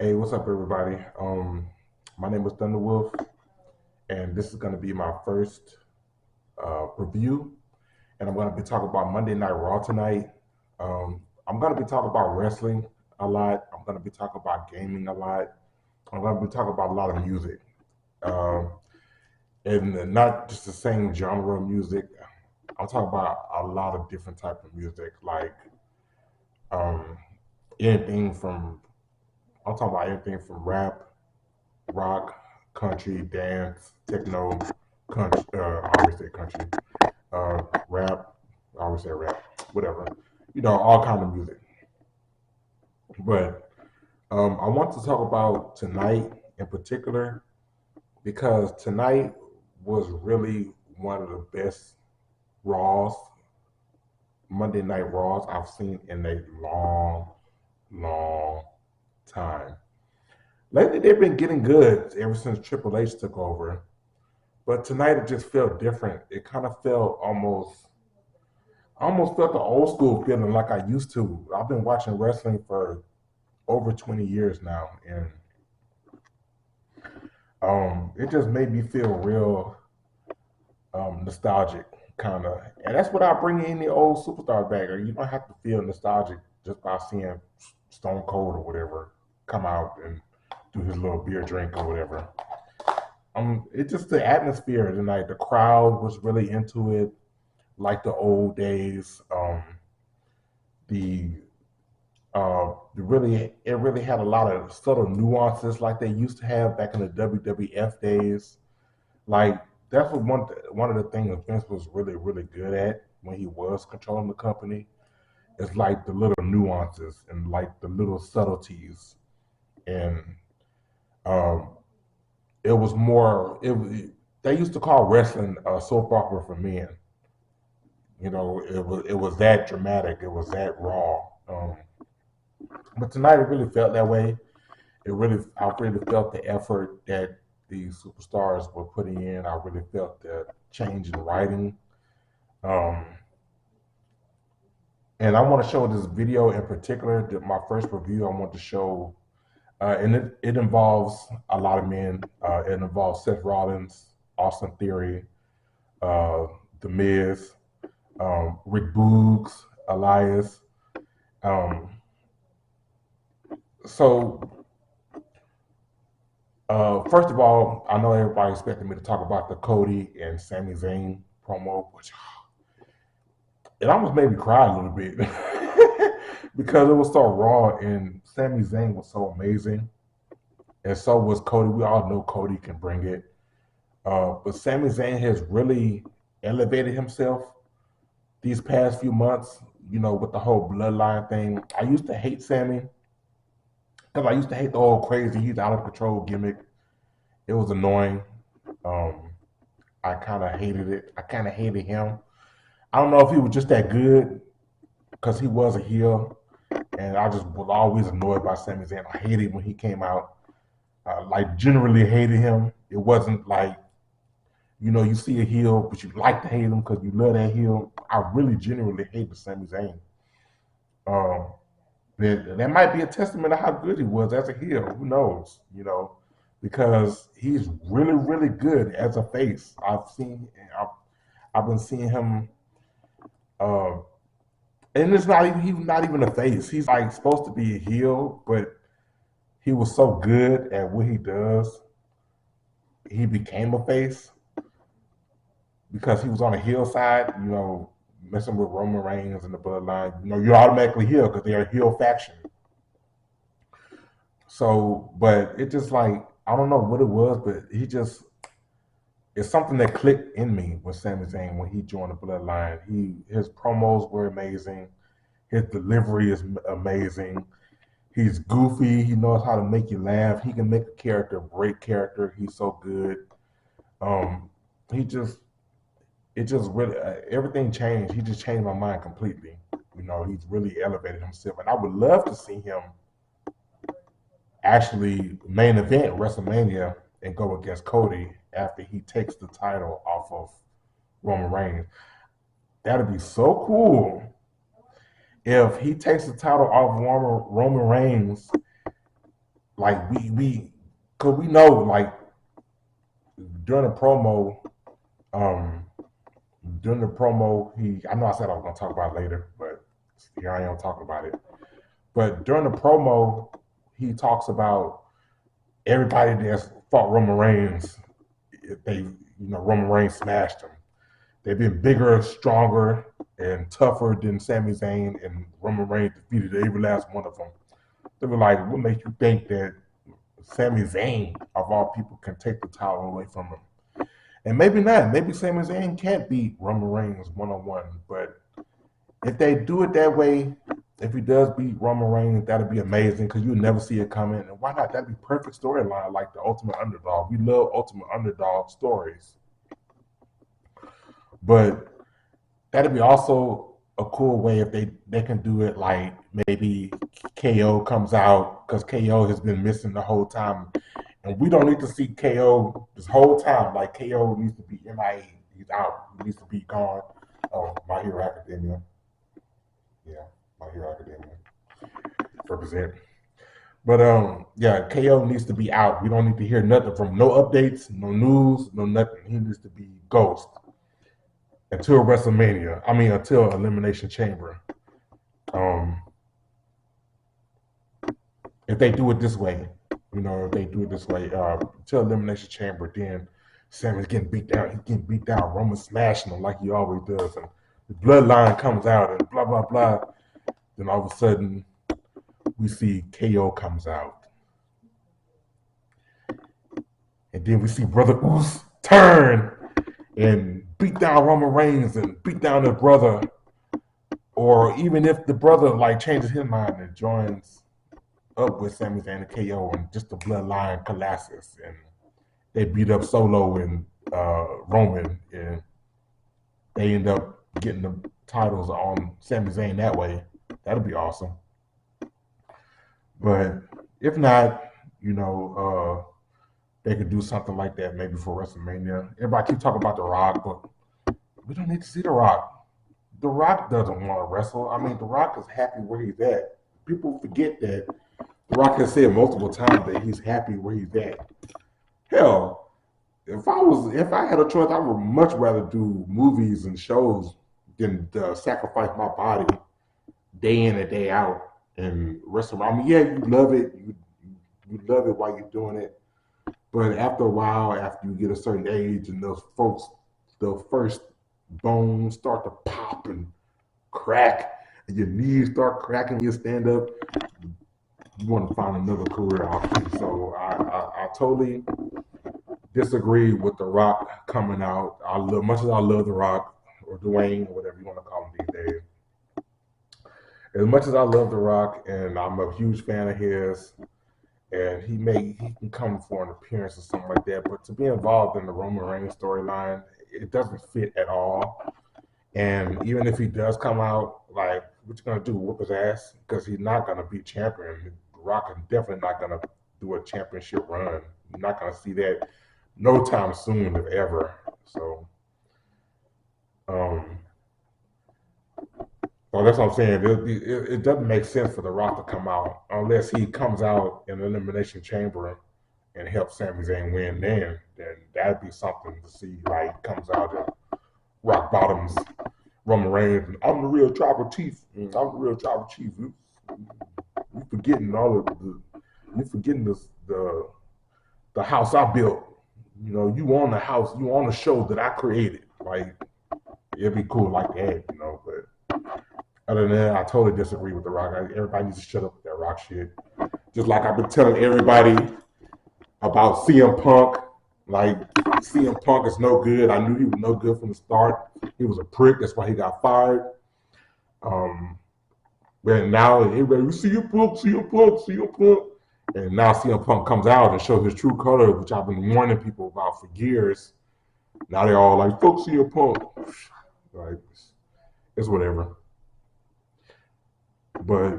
Hey, what's up, everybody? My name is Thunderwolf, and this is going to be my first review. And I'm going to be talking about Monday Night Raw tonight. I'm going to be talking about wrestling a lot. I'm going to be talking about gaming a lot. I'm going to be talking about a lot of music, um, and not just the same genre of music. I'm talking about a lot of different type of music, like um, anything from. I'm talking about anything from rap, rock, country, dance, techno, country. I always say country, rap. I always say rap. Whatever, all kind of music. But I want to talk about tonight in particular because tonight was really one of the best Raws, Monday Night Raws I've seen in a long, long time. Lately, they've been getting good ever since Triple H took over. But tonight it just felt different. It kind of felt I almost felt the old school feeling like I used to. I've been watching wrestling for over 20 years now, and it just made me feel real nostalgic, kind of. And that's what I bring in the old superstars back. Or you don't have to feel nostalgic just by seeing Stone Cold or whatever come out and do his little beer drink or whatever. It's just the atmosphere tonight. The crowd was really into it like the old days. The really it really had a lot of subtle nuances like they used to have back in the WWF days. Like that's what one of the things Vince was really good at when he was controlling the company. It's like the little nuances and like the little subtleties, and um, it was more. They used to call wrestling a soap opera for men. It was that dramatic. It was that raw. But tonight it really felt that way. I really felt the effort that these superstars were putting in. I really felt the change in writing. Um, and I want to show this video in particular. My first review, I want to show, and it involves a lot of men. It involves Seth Rollins, Austin Theory, uh, The Miz, Rick Boogs, Elias. Um, so first of all, I know everybody expected me to talk about the Cody and Sami Zayn promo, which it almost made me cry a little bit because it was so raw and Sami Zayn was so amazing, and so was Cody. We all know Cody can bring it, but Sami Zayn has really elevated himself these past few months. With the whole bloodline thing. I used to hate Sammy because I used to hate the whole crazy, he's out of control gimmick. It was annoying. Um, I kind of hated it. I kind of hated him. I don't know if he was just that good because he was a heel, and I just was always annoyed by Sami Zayn. I hated when he came out. Like generally hated him. It wasn't like you see a heel, but you like to hate him because you love that heel. I really genuinely hated Sami Zayn. Um, that might be a testament of how good he was as a heel. Who knows? Because he's really good as a face. I've been seeing him. Uh, and it's not even he's not even a face. He's like supposed to be a heel, but he was so good at what he does, he became a face because he was on the heel side. Messing with Roman Reigns and the Bloodline. You're automatically heel because they're a heel faction. So, but it just like I don't know what it was, but it's something that clicked in me with Sami Zayn when he joined the Bloodline. His promos were amazing. His delivery is amazing. He's goofy. He knows how to make you laugh. He can make a character a great character. He's so good. Um, he just it just really everything changed. He just changed my mind completely. He's really elevated himself, and I would love to see him actually main event WrestleMania and go against Cody after he takes the title off of Roman Reigns. That'd be so cool if he takes the title off Roman Reigns like cause we know like during the promo, um, I know I said I was gonna talk about it later, but here I am talking about it. But during the promo, he talks about everybody that's fought Roman Reigns. Roman Reigns smashed them. They've been bigger, stronger, and tougher than Sami Zayn, and Roman Reigns defeated every last one of them. They were like, what makes you think that Sami Zayn, of all people, can take the title away from him? And maybe not. Maybe Sami Zayn can't beat Roman Reigns one-on-one. But if they do it that way, if he does beat Roman Reigns, that'd be amazing because you'll never see it coming. And why not? That'd be perfect storyline like the Ultimate Underdog. We love Ultimate Underdog stories. But that'd be also a cool way if they can do it like maybe KO comes out because KO has been missing the whole time. And we don't need to see KO this whole time. Like KO needs to be MIA. He's out. He needs to be gone. Oh, My Hero Academia. Yeah, My Hero Academia. Represent. But yeah, KO needs to be out. We don't need to hear nothing from no updates, no news, no nothing. He needs to be ghost until WrestleMania. I mean, until Elimination Chamber. Um, if they do it this way, if they do it this way, until Elimination Chamber, then Sammy's getting beat down. He's getting beat down. Roman's smashing him like he always does, and the bloodline comes out and blah blah blah. Then all of a sudden, we see KO comes out, and then we see Brother Oos turn and beat down Roman Reigns and beat down his brother, or even if the brother like changes his mind and joins up with Sami Zayn and KO, and just the bloodline collapses, and they beat up Solo and Roman, and they end up getting the titles on Sami Zayn that way. That'd be awesome. But if not, they could do something like that maybe for WrestleMania. Everybody keep talking about The Rock, but we don't need to see The Rock. The Rock doesn't want to wrestle. I mean, The Rock is happy where he's at. People forget that The Rock has said multiple times that he's happy where he's at. Hell, if I had a choice, I would much rather do movies and shows than sacrifice my body day in and day out and wrestle. I mean, yeah, you love it. You love it while you're doing it. But after a while, after you get a certain age and those folks, the first bones start to pop and crack, and your knees start cracking when you stand up, you want to find another career option. So I totally disagree with The Rock coming out. Much as I love The Rock or Dwayne or whatever you want to call him these days. As much as I love The Rock and I'm a huge fan of his, and he can come for an appearance or something like that, but to be involved in the Roman Reigns storyline, it doesn't fit at all. And even if he does come out, like, what you gonna do? Whoop his ass? Because he's not gonna be champion. The Rock is definitely not gonna do a championship run. You're not gonna see that no time soon, if ever. So, well, that's what I'm saying. It doesn't make sense for The Rock to come out unless he comes out in the Elimination Chamber and helps Sami Zayn win. Then that'd be something to see. Like, comes out and rock bottoms Roman Reigns. I'm the real tribal chief. I'm the real tribal chief. You forgetting all of you forgetting the house I built. You own the house. You own the show that I created. Like, it'd be cool like that, but. Other than that, I totally disagree with The Rock. Everybody needs to shut up with that Rock shit. Just like I've been telling everybody about CM Punk. Like, CM Punk is no good. I knew he was no good from the start. He was a prick. That's why he got fired. But now everybody, CM Punk, CM Punk, CM Punk. And now CM Punk comes out and shows his true color, which I've been warning people about for years. Now they're all like, fuck CM Punk. Like, it's whatever. But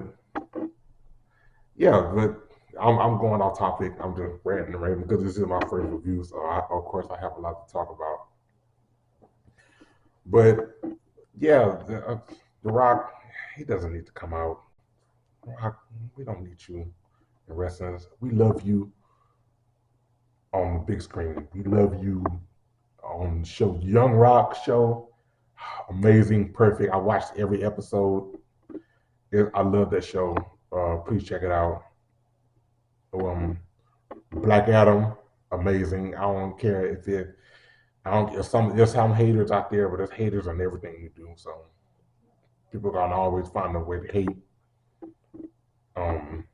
yeah, but I'm going off topic. I'm just ranting and raving because this is my first review, so of course I have a lot to talk about. But yeah, the Rock, he doesn't need to come out. Rock, we don't need you in wrestling. We love you on the big screen. We love you on the show, Young Rock show. Amazing, perfect. I watched every episode. I love that show. Please check it out. Um, Black Adam, amazing. I don't care if it. I don't. There's some haters out there, but there's haters on everything you do. So people gonna always find a way to hate. Um,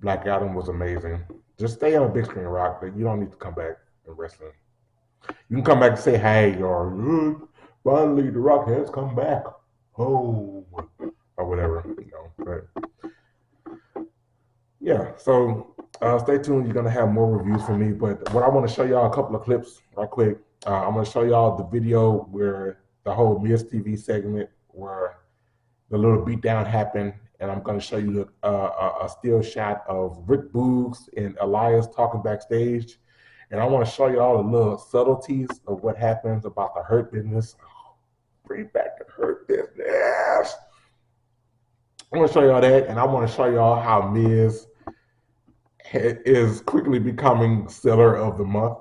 Black Adam was amazing. Just stay on a big screen, Rock. But you don't need to come back in wrestling. You can come back and say hey, or finally the Rock has come back. Oh, or whatever, But yeah, so stay tuned. You're gonna have more reviews from me. But what I want to show y'all a couple of clips right quick. I'm gonna show y'all the video where the whole Miz TV segment where the little beatdown happened, and I'm gonna show you a still shot of Rick Boogs and Elias talking backstage, and I want to show you all the little subtleties of what happens about the Hurt Business. Bring back the Hurt Business. I want to show y'all that, and I want to show y'all how Miz is quickly becoming seller of the month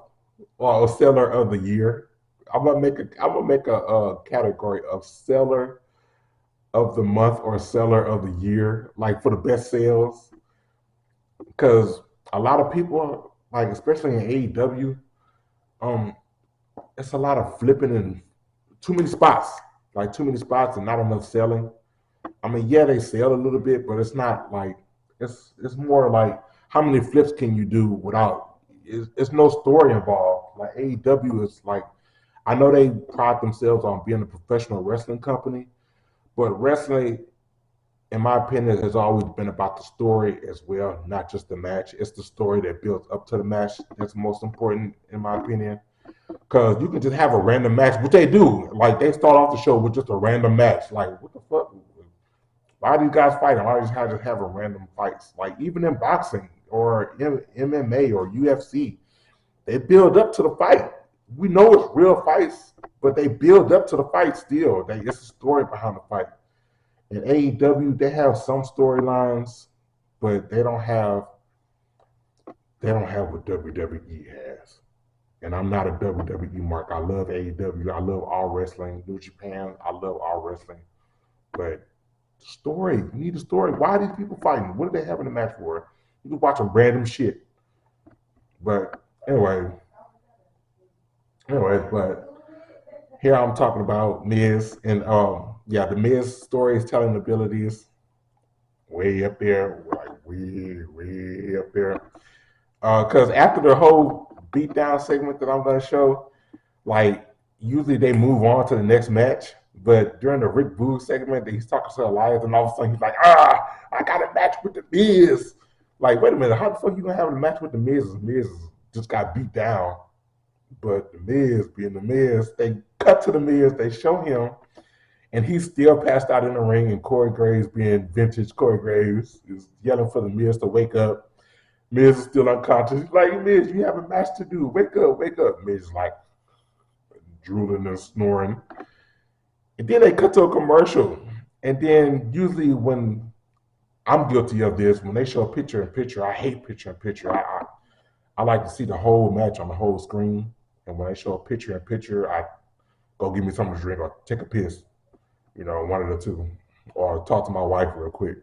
or seller of the year. I'm gonna make a category of seller of the month or seller of the year, like for the best sales, because a lot of people, like especially in AEW, um, it's a lot of flipping and too many spots, and not enough selling. I mean, yeah, they sell a little bit, but it's not like it's more like how many flips can you do without? It's no story involved. Like AEW is like I know they pride themselves on being a professional wrestling company, but wrestling, in my opinion, has always been about the story as well, not just the match. It's the story that builds up to the match that's most important, in my opinion. Because you can just have a random match, which they do. Like they start off the show with just a random match. Like what the fuck? Why are these guys fighting? Why just have a random fights? Like even in boxing or MMA or UFC, they build up to the fight. We know it's real fights, but they build up to the fight still. It's a story behind the fight. In AEW, they have some storylines, but they don't have what WWE has. And I'm not a WWE mark. I love AEW. I love all wrestling. New Japan. I love all wrestling. But story. You need a story. Why are these people fighting? What are they having a match for? You can watch a random shit. But but here I'm talking about Miz and the Miz storytelling abilities way up there, like way up there. Because after the whole beatdown segment that I'm gonna show, like usually they move on to the next match. But during the Rick Boogs segment, he's talking to Elias, and all of a sudden he's like, I got a match with the Miz. Like, wait a minute, how the fuck you gonna have a match with the Miz? The Miz just got beat down. But the Miz, being the Miz, they cut to the Miz, they show him, and he's still passed out in the ring, and Corey Graves, being vintage Corey Graves, is yelling for the Miz to wake up. Miz is still unconscious. He's like, Miz, you have a match to do. Wake up, wake up. Miz is like drooling and snoring. And then they cut to a commercial. And then usually when I'm guilty of this, when they show picture in picture, I hate picture in picture. I like to see the whole match on the whole screen. And when they show a picture in picture, I go give me something to drink or take a piss, one of the two, or talk to my wife real quick.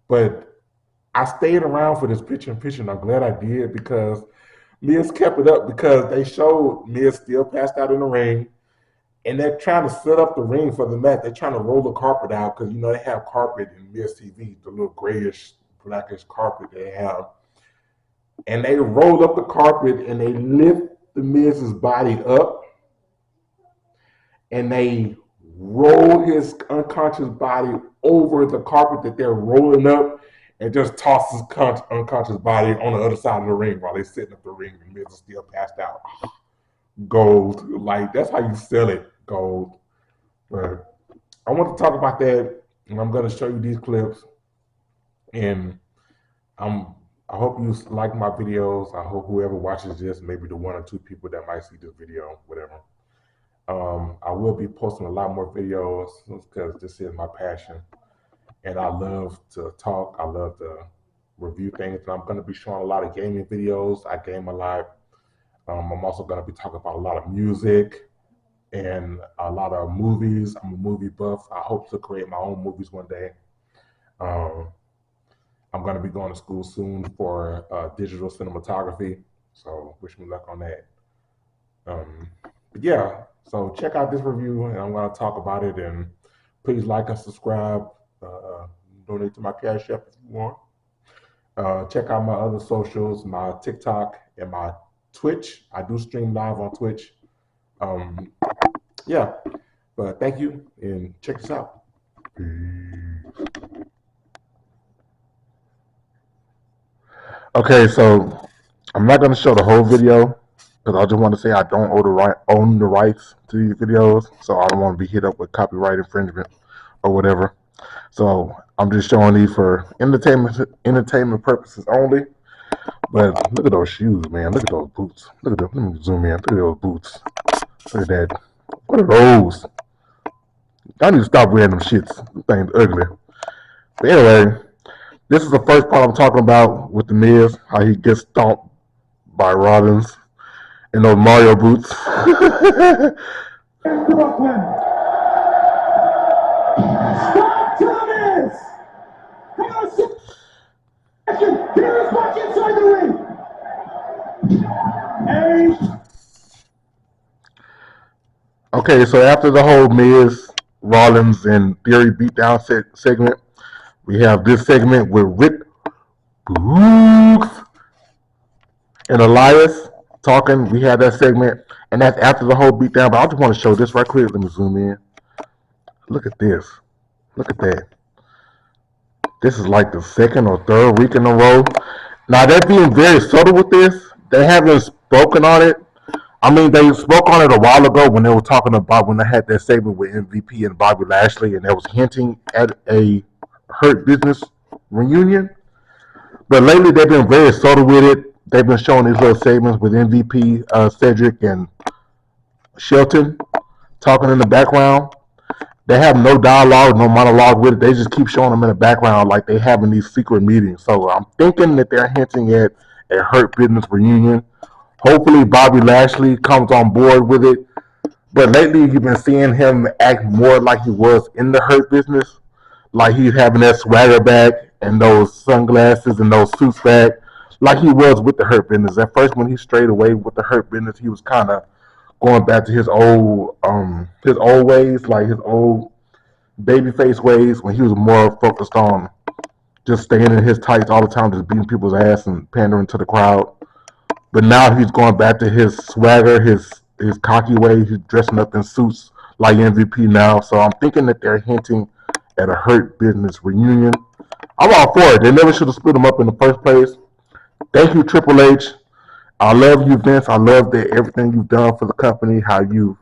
But I stayed around for this picture in picture, and I'm glad I did because Miz kept it up because they showed Miz still passed out in the ring, and they're trying to set up the ring for the match. They're trying to roll the carpet out because they have carpet in Miz TV, the little grayish, blackish carpet they have, and they roll up the carpet and they lift the Miz's body up, and they roll his unconscious body over the carpet that they're rolling up, and just toss his unconscious body on the other side of the ring while they're setting up the ring. And Miz is still passed out. Gold. Like, that's how you sell it, gold. But I want to talk about that, and I'm going to show you these clips. And I hope you like my videos. I hope whoever watches this, maybe the one or two people that might see this video, whatever. I will be posting a lot more videos because this is my passion. and I love to talk. I love to review things, and I'm going to be showing a lot of gaming videos. I game a lot. I'm also going to be talking about a lot of music and a lot of movies. I'm a movie buff. I hope to create my own movies one day. Um, I'm going to be going to school soon for digital cinematography. So wish me luck on that. Um, but yeah, so check out this review, and I'm going to talk about it. And please like and subscribe. Donate to my Cash App if you want. Check out my other socials, my TikTok and my Twitch. I do stream live on Twitch. Um, yeah, but thank you, and check this out. Okay, so I'm not going to show the whole video because I just want to say I don't own the rights to these videos, so I don't want to be hit up with copyright infringement or whatever. So I'm just showing these for entertainment purposes only. But look at those shoes, man. Look at those boots. Look at those. Let me zoom in. Look at those boots. Look at that. What are those? I need to stop wearing them shits. Them things ugly. But anyway, this is the first part I'm talking about with the Miz, how he gets stomped by Rollins in those Mario boots. Stop Thomas! Hang on a second. Here is back inside the ring. Okay, so after the whole Miz, Rollins, and Theory beatdown segment, we have this segment with Rick Brooks and Elias talking. We had that segment, and that's after the whole beatdown. But I just want to show this right quick. Let me zoom in. Look at this. Look at that. This is like the second or third week in a row. Now they're being very subtle with this. They haven't spoken on it. I mean, they spoke on it a while ago when they were talking about when they had that segment with MVP and Bobby Lashley, and they was hinting at a Hurt Business reunion. But lately, they've been very subtle with it. They've been showing these little segments with MVP, Cedric, and Shelton talking in the background. They have no dialogue, no monologue with it. They just keep showing them in the background like they having these secret meetings. So I'm thinking that they're hinting at a Hurt Business reunion. Hopefully, Bobby Lashley comes on board with it. But lately, you've been seeing him act more like he was in the Hurt Business. Like he's having that swagger back and those sunglasses and those suits back. Like he was with the Hurt Business. At first, when he strayed away with the Hurt Business, he was kind of going back to his old ways, like his old babyface ways, when he was more focused on just staying in his tights all the time, just beating people's ass and pandering to the crowd. But now he's going back to his swagger, his cocky way. He's dressing up in suits like MVP now. So I'm thinking that they're hinting at a Hurt Business reunion. I'm all for it. They never should have split them up in the first place. Thank you, Triple H. I love you, Vince. I love that everything you've done for the company, how you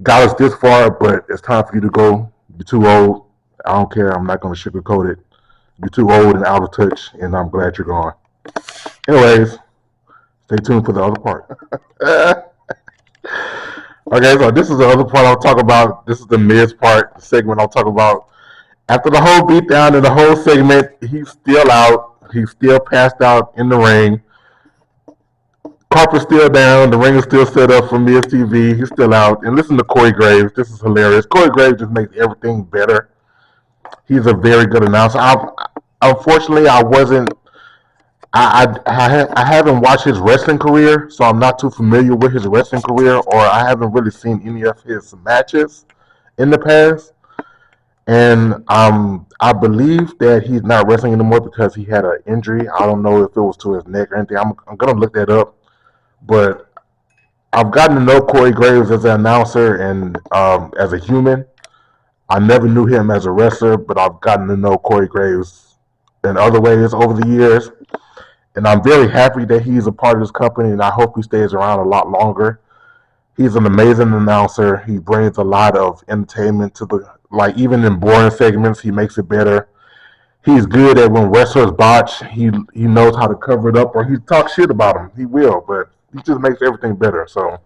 got us this far, but it's time for you to go. You're too old. I don't care. I'm not going to sugarcoat it. You're too old and out of touch, and I'm glad you're gone. Anyways, stay tuned for the other part. Okay, so this is the other part I'll talk about. This is the Miz part, the segment I'll talk about. After the whole beatdown and the whole segment, he's still out. He's still passed out in the ring. Carper's still down. The ring is still set up for Miz TV. He's still out. And listen to Corey Graves. This is hilarious. Corey Graves just makes everything better. He's a very good announcer. Unfortunately, I wasn't. I haven't watched his wrestling career, so I'm not too familiar with his wrestling career, or I haven't really seen any of his matches in the past. And I believe that he's not wrestling anymore because he had an injury. I don't know if it was to his neck or anything. I'm gonna look that up. But I've gotten to know Corey Graves as an announcer and as a human. I never knew him as a wrestler, but I've gotten to know Corey Graves in other ways over the years. And I'm very happy that he's a part of this company, and I hope he stays around a lot longer. He's an amazing announcer. He brings a lot of entertainment to the, like, even in boring segments, he makes it better. He's good at when wrestlers botch, he knows how to cover it up, or he talks shit about them. He will, but he just makes everything better. So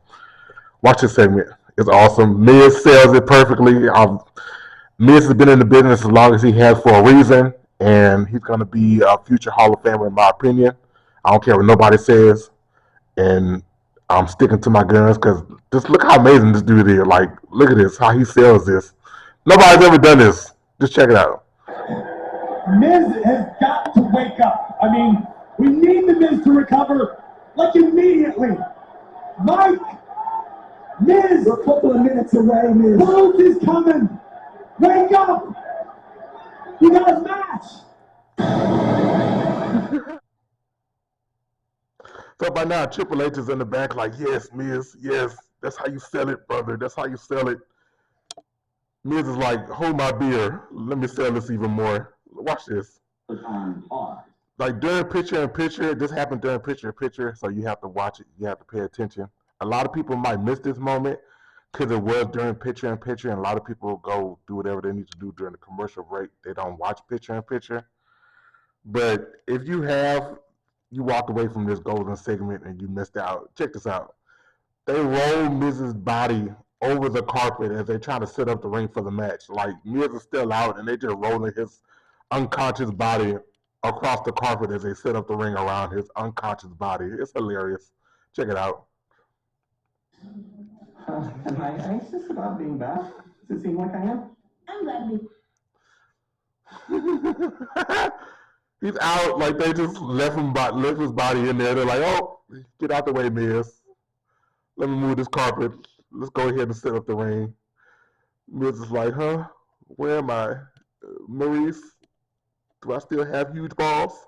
watch this segment. It's awesome. Miz sells it perfectly. Miz has been in the business as long as he has for a reason, and he's going to be a future Hall of Famer in my opinion. I don't care what nobody says, and I'm sticking to my guns because just look how amazing this dude is. Like, look at this, how he sells this. Nobody's ever done this. Just check it out. Miz has got to wake up. I mean, we need the Miz to recover, like, immediately. Mike, Miz, we're a couple of minutes away, Miz. Rhodes is coming. Wake up. You got a match. So by now, Triple H is in the back like, yes, Miz, yes, that's how you sell it, brother. That's how you sell it. Miz is like, hold my beer. Let me sell this even more. Watch this. Like during picture in picture, this happened during picture in picture, so you have to watch it. You have to pay attention. A lot of people might miss this moment because it was during picture in picture, and a lot of people go do whatever they need to do during the commercial break. They don't watch picture in picture. But if you walked away from this golden segment and you missed out, check this out. They roll Miz's body over the carpet as they try to set up the ring for the match. Like Miz is still out, and they just rolling his unconscious body across the carpet as they set up the ring around his unconscious body. It's hilarious. Check it out. Am I anxious about being back? Does it seem like I am? I'm glad we. He's out, like they just left his body in there. They're like, oh, get out the way, Miz. Let me move this carpet. Let's go ahead and set up the ring. Miz is like, huh? Where am I? Maurice? Do I still have huge balls?